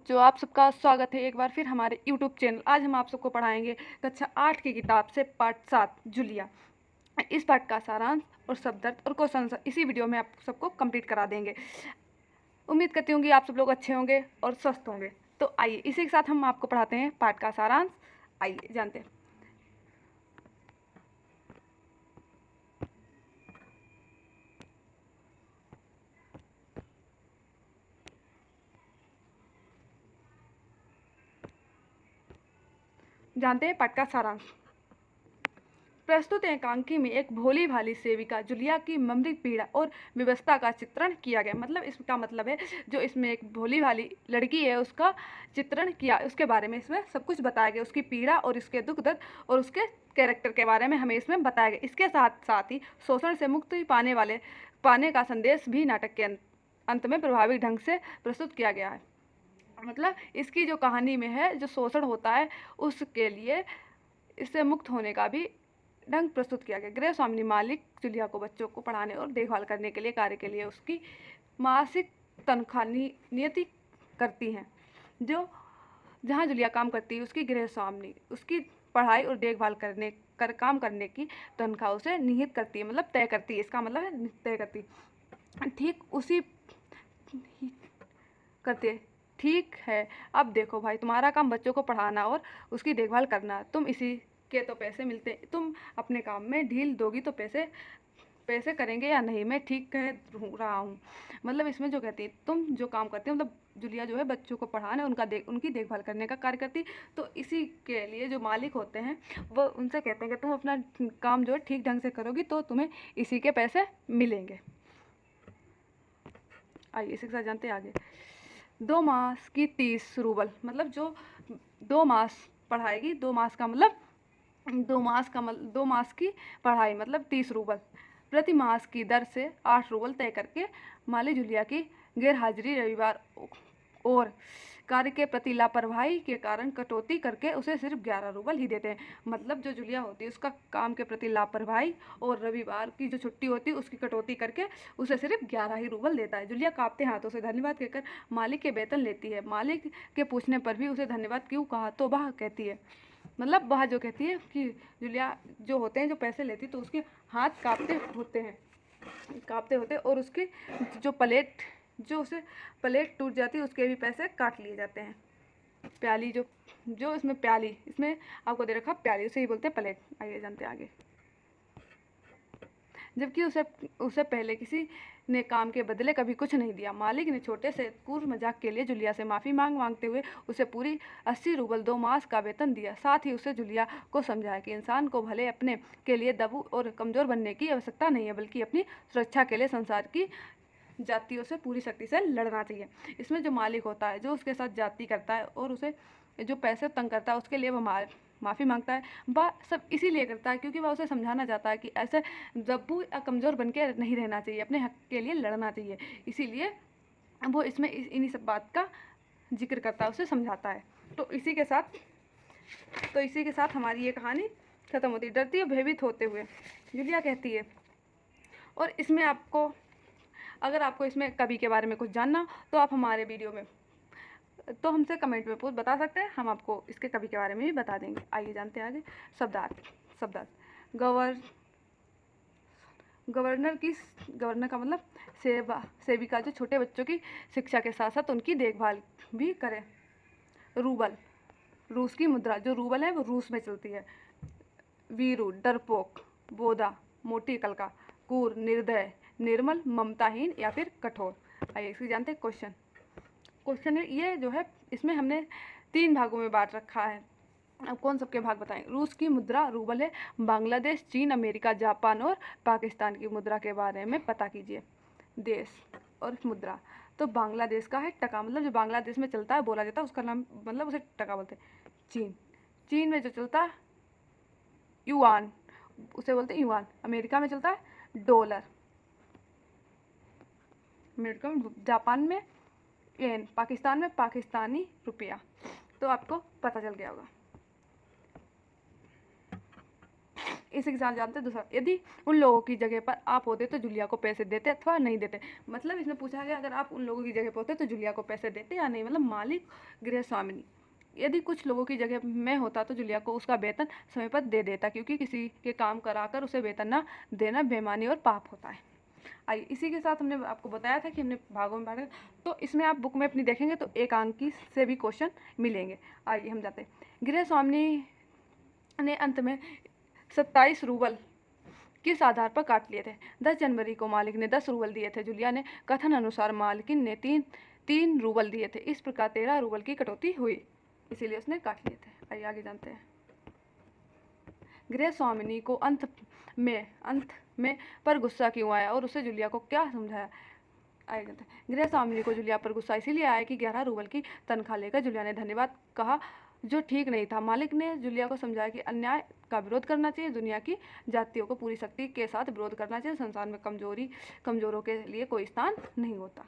बच्चों, आप सबका स्वागत है एक बार फिर हमारे यूट्यूब चैनल। आज हम आप सबको पढ़ाएंगे कक्षा 8 की किताब से पाठ 7 जूलिया। इस पाठ का सारांश और शब्दार्थ और क्वेश्चन आंसर इसी वीडियो में आप सबको कंप्लीट करा देंगे। उम्मीद करती हूँ कि आप सब लोग अच्छे होंगे और स्वस्थ होंगे। तो आइए इसी के साथ हम आपको पढ़ाते हैं पाठ का सारांश। आइए जानते हैं। पाठ का सारांश। प्रस्तुत एकांकी में एक भोली भाली सेविका जूलिया की ममरी पीड़ा और व्यवस्था का चित्रण किया गया। मतलब इसका मतलब है जो इसमें एक भोली भाली लड़की है उसका चित्रण किया, उसके बारे में इसमें सब कुछ बताया गया, उसकी पीड़ा और उसके दुख दर्द और उसके कैरेक्टर के बारे में हमें इसमें बताया गया। इसके साथ साथ ही शोषण से मुक्ति पाने का संदेश भी नाटक के अंत में प्रभावी ढंग से प्रस्तुत किया गया है। मतलब इसकी जो कहानी में है, जो शोषण होता है उसके लिए इससे मुक्त होने का भी ढंग प्रस्तुत किया गया। गृह स्वामिनी मालिक जूलिया को बच्चों को पढ़ाने और देखभाल करने के लिए कार्य के लिए उसकी मासिक तनख्वाह नियति करती हैं। जो जहाँ जूलिया काम करती है उसकी गृह स्वामिनी उसकी पढ़ाई और देखभाल काम करने की तनख्वाह उसे निहित करती है, मतलब तय करती है। इसका मतलब है तय करती है। ठीक उसी करते है। ठीक है, अब देखो भाई, तुम्हारा काम बच्चों को पढ़ाना और उसकी देखभाल करना। तुम इसी के तो पैसे मिलते, तुम अपने काम में ढील दोगी तो पैसे करेंगे या नहीं? मैं ठीक कह रहा हूँ। मतलब इसमें जो कहती है तुम जो काम करते हो, मतलब जूलिया जो है बच्चों को पढ़ाने उनकी देखभाल करने का कार्य करती। तो इसी के लिए जो मालिक होते हैं वो उनसे कहते हैं कि तुम अपना काम जो है ठीक ढंग से करोगी तो तुम्हें इसी के पैसे मिलेंगे। आइए इसी के साथ जानते हैं आगे। 2 मास की 30 रूबल, मतलब जो 2 मास पढ़ाएगी, 2 मास का मतलब 2 मास की पढ़ाई मतलब 30 रूबल प्रति मास की दर से 8 रूबल तय करके माली जूलिया की गैर हाजिरी, रविवार और कार्य के प्रति लापरवाही के कारण कटौती करके उसे सिर्फ 11 रूबल ही देते हैं। मतलब जो जूलिया होती है उसका काम के प्रति लापरवाही और रविवार की जो छुट्टी होती है उसकी कटौती करके उसे सिर्फ 11 ही रूबल देता है। जूलिया कांपते हाथों से धन्यवाद कहकर मालिक के वेतन लेती है। मालिक के पूछने पर भी उसे धन्यवाद क्यों कहा तो वह कहती है, मतलब वह जो कहती है कि जूलिया जो होते हैं जो पैसे लेती तो उसके हाथ कांपते होते और उसकी जो उसे प्लेट टूट जाती है उसके भी पैसे काट लिए जाते हैं। प्याली जो इसमें आपको दे रखा प्याली, उसे ही बोलते हैं प्लेट। आइए जानते हैं आगे। जबकि उसे पहले किसी ने काम के बदले कभी कुछ नहीं दिया। मालिक ने छोटे से क्रूर मजाक के लिए जूलिया से माफ़ी मांगते हुए उसे पूरी 80 रूबल 2 मास का वेतन दिया। साथ ही उसे जूलिया को समझाया कि इंसान को भले अपने के लिए दबू और कमज़ोर बनने की आवश्यकता नहीं है, बल्कि अपनी सुरक्षा के लिए संसार की जातियों से पूरी शक्ति से लड़ना चाहिए। इसमें जो मालिक होता है जो उसके साथ जाति करता है और उसे जो पैसे तंग करता है उसके लिए वह माफ़ी मांगता है। वह सब इसीलिए करता है क्योंकि वह उसे समझाना चाहता है कि ऐसे दब्बू या कमज़ोर बन के नहीं रहना चाहिए, अपने हक के लिए लड़ना चाहिए। इसीलिए वो इसमें इन्हीं सब बात का जिक्र करता है, उसे समझाता है। तो इसी के साथ हमारी ये कहानी ख़त्म होती है। डरती और भयभीत होते हुए जूलिया कहती है, और इसमें अगर आपको इसमें कवि के बारे में कुछ जानना तो आप हमारे वीडियो में तो हमसे कमेंट में बता सकते हैं, हम आपको इसके कवि के बारे में भी बता देंगे। आइए जानते हैं आगे। शब्दार्थ। गवर्नर का मतलब सेविका जो छोटे बच्चों की शिक्षा के साथ साथ उनकी देखभाल भी करे। रूबल, रूस की मुद्रा। जो रूबल है वो रूस में चलती है। वीरू, डरपोक, बोधा, मोटी अकल का। क्रूर, निर्दय, निर्मल, ममताहीन या फिर कठोर। आइए इसकी जानते हैं क्वेश्चन ये जो है इसमें हमने 3 भागों में बांट रखा है। अब कौन सबके भाग बताएं। रूस की मुद्रा रूबल है। बांग्लादेश, चीन, अमेरिका, जापान और पाकिस्तान की मुद्रा के बारे में पता कीजिए। देश और मुद्रा। तो बांग्लादेश का है टका, मतलब जो बांग्लादेश में चलता है बोला जाता है उसका नाम, मतलब उसे टका बोलते हैं। चीन में जो चलता है युआन, उसे बोलते हैं युआन। अमेरिका में चलता है डॉलर। अमेरिका में, जापान में येन, पाकिस्तान में पाकिस्तानी रुपया। तो आपको पता चल गया होगा। इसी के साथ जानते हैं दूसरा, यदि उन लोगों की जगह पर आप होते तो जूलिया को पैसे देते अथवा नहीं देते। मतलब इसमें पूछा गया अगर आप उन लोगों की जगह पर होते तो जूलिया को पैसे देते या नहीं, मतलब मालिक गृह स्वामिनी। यदि कुछ लोगों की जगह मैं होता तो जूलिया को उसका वेतन समय पर दे देता, क्योंकि किसी के काम कराकर उसे वेतन ना देना बेईमानी और पाप होता है। आइए इसी के साथ हमने आपको बताया था कि हमने भागों में बांटा, तो इसमें आप बुक में अपनी देखेंगे तो एक अंक की से भी क्वेश्चन मिलेंगे। आइए हम जाते हैं। गृह स्वामिनी ने अंत में 27 रूबल किस आधार पर काट लिए थे। 10 जनवरी को मालिक ने 10 रूबल दिए थे। जूलिया ने कथन अनुसार मालकिन ने तीन रूबल दिए थे। इस प्रकार 13 रूबल की कटौती हुई, इसीलिए उसने काट लिए थे। आइए आगे जानते हैं। गृह स्वामिनी को अंत में पर गुस्सा क्यों आया और उसे जूलिया को क्या समझाया। आइए जानते हैं। गृह स्वामिनी को जूलिया पर गुस्सा इसीलिए आया कि 11 रूबल की तनख्वाह लेकर जूलिया ने धन्यवाद कहा, जो ठीक नहीं था। मालिक ने जूलिया को समझाया कि अन्याय का विरोध करना चाहिए, दुनिया की जातियों को पूरी शक्ति के साथ विरोध करना चाहिए, संसार में कमजोरों के लिए कोई स्थान नहीं होता।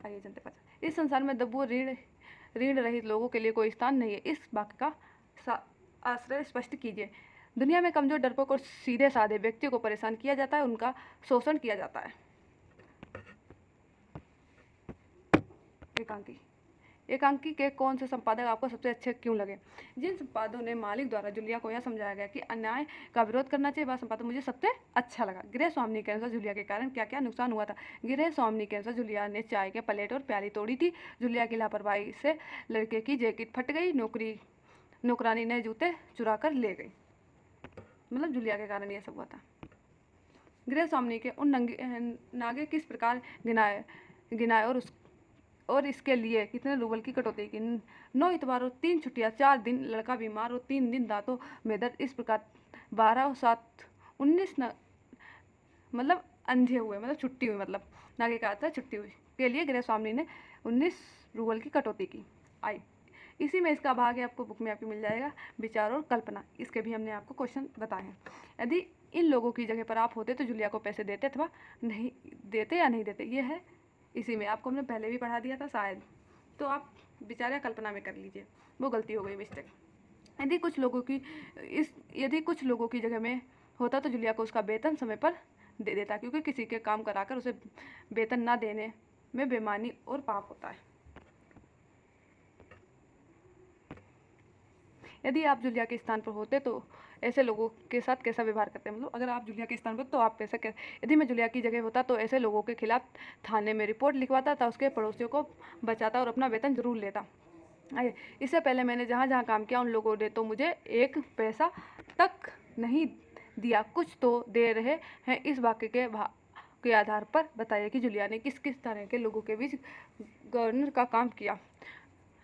आइए जानते हैं। इस संसार में दब्बू ऋण रहित लोगों के लिए कोई स्थान नहीं है। इस वाक्य का आश्रय स्पष्ट कीजिए। दुनिया में कमजोर, डरपोक और सीधे साधे व्यक्तियों को परेशान किया जाता है, उनका शोषण किया जाता है। एकांकी के कौन से संपादक आपको सबसे अच्छे क्यों लगे। जिन संपादकों ने मालिक द्वारा जूलिया को यह समझाया गया कि अन्याय का विरोध करना चाहिए, वह संपादक मुझे सबसे अच्छा लगा। गृह स्वामिनी के अनुसार जूलिया के कारण क्या क्या नुकसान हुआ था। गृह स्वामिनी के अनुसार जूलिया ने चाय के प्लेट और प्याली तोड़ी थी। जूलिया की लापरवाही से लड़के की जैकेट फट गई। नौकरानी ने जूते चुरा कर ले गई। मतलब जूलिया के कारण यह सब हुआ था। गृह स्वामिनी के उन नागे किस प्रकार गिनाए और इसके लिए कितने रूबल की कटौती की। 9 इतवार और 3 छुट्टियाँ, 4 दिन लड़का बीमार और 3 दिन दांतों में दर्द। इस प्रकार 12 और 7 19 मतलब अंधे हुए, मतलब छुट्टी हुई, मतलब नागे का आता है छुट्टी हुई के लिए गृह स्वामिनी ने 19 रूबल की कटौती की। आई इसी में इसका भाग है, आपको बुक में आपको मिल जाएगा, विचार और कल्पना। इसके भी हमने आपको क्वेश्चन बताए हैं। यदि इन लोगों की जगह पर आप होते तो जूलिया को पैसे देते अथवा नहीं देते या नहीं देते। ये है इसी में, आपको हमने पहले भी पढ़ा दिया था शायद, तो आप विचार या कल्पना में कर लीजिए, वो गलती हो गई मिस्टेक। यदि कुछ लोगों की जगह में होता तो जूलिया को उसका वेतन समय पर दे देता, क्योंकि किसी के काम कराकर उसे वेतन ना देने में बेईमानी और पाप होता है। यदि आप जूलिया के स्थान पर होते तो ऐसे लोगों के साथ कैसा व्यवहार करते हैं। मतलब अगर आप जूलिया के स्थान पर तो आप कैसा यदि मैं जूलिया की जगह होता तो ऐसे लोगों के खिलाफ थाने में रिपोर्ट लिखवाता था, उसके पड़ोसियों को बचाता और अपना वेतन जरूर लेता। इससे पहले मैंने जहाँ जहाँ काम किया उन लोगों ने तो मुझे 1 पैसा तक नहीं दिया, कुछ तो दे रहे हैं। इस वाक्य के आधार पर बताइए कि जूलिया ने किस किस तरह के लोगों के बीच गवर्नर का काम किया।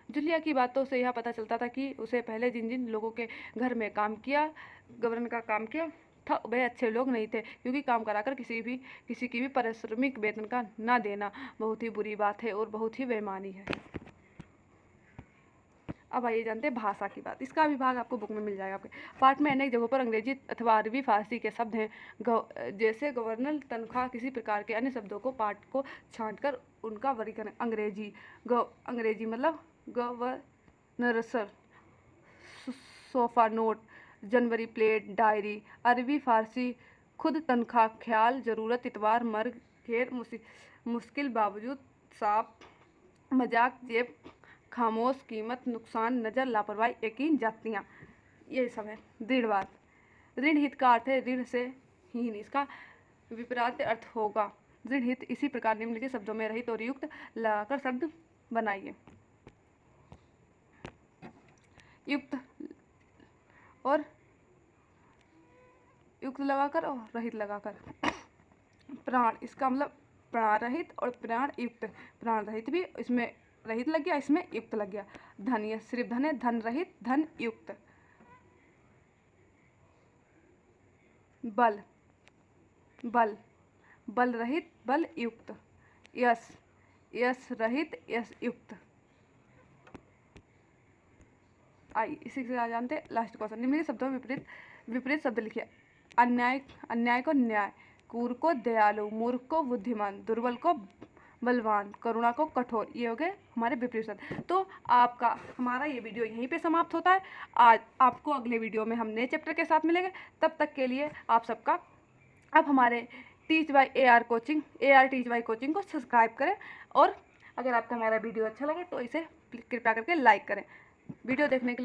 जूलिया की बातों से यह पता चलता था कि उसे पहले जिन जिन लोगों के घर में गवर्नर का काम किया था वे अच्छे लोग नहीं थे, क्योंकि काम कराकर किसी की भी पारिश्रमिक वेतन का ना देना बहुत ही बुरी बात है और बहुत ही बेईमानी है। अब आइए जानते हैं भाषा की बात। इसका विभाग आपको बुक में मिल जाएगा। आपके पाठ में अनेक जगहों पर अंग्रेजी अथवा अरबी फारसी के शब्द हैं, जैसे गवर्नर, तनख्वाह, किसी प्रकार के अन्य शब्दों को पाठ को छांटकर उनका वर्गीकरण। अंग्रेजी मतलब गवर्नर, सोफा, नोट, जनवरी, प्लेट, डायरी। अरबी फारसी खुद, तनख्वाह, ख्याल, ज़रूरत, इतवार, मर्ग, घेर, मुश्किल, बावजूद, साफ, मजाक, जेब, खामोश, कीमत, नुकसान, नज़र, लापरवाही, यकीन, जातियाँ, ये सब है। दृढ़वाद, ऋण हित का अर्थ है ऋण से हीन, इसका विपरीत अर्थ होगा ऋण हित। इसी प्रकार निम्नलिखित शब्दों में रहित और युक्त लगाकर शब्द बनाइए। युक्त लगाकर और रहित लगाकर। प्राण, इसका मतलब प्राण रहित और प्राण युक्त। प्राण रहित भी इसमें रहित लग गया, इसमें युक्त लग गया। धन, ये सिर्फ धन है, धन रहित, धन युक्त। बल रहित, बल युक्त। यश रहित, यश युक्त। आई इसी से जानते हैं लास्ट क्वेश्चन। निम्नलिखित शब्दों में विपरीत शब्द लिखिए। अन्याय को न्याय, क्रूर को दयालु, मूर्ख को बुद्धिमान, दुर्बल को बलवान, करुणा को कठोर, ये हो गए हमारे विपरीत शब्द। तो आपका हमारा ये वीडियो यहीं पे समाप्त होता है। आज आपको अगले वीडियो में हम नए चैप्टर के साथ मिलेंगे। तब तक के लिए आप सबका अब हमारे teach bye AR coaching, AR teach bye coaching को सब्सक्राइब करें, और अगर आपको हमारा वीडियो अच्छा लगे तो इसे कृपया करके लाइक करें। वीडियो देखने के लिए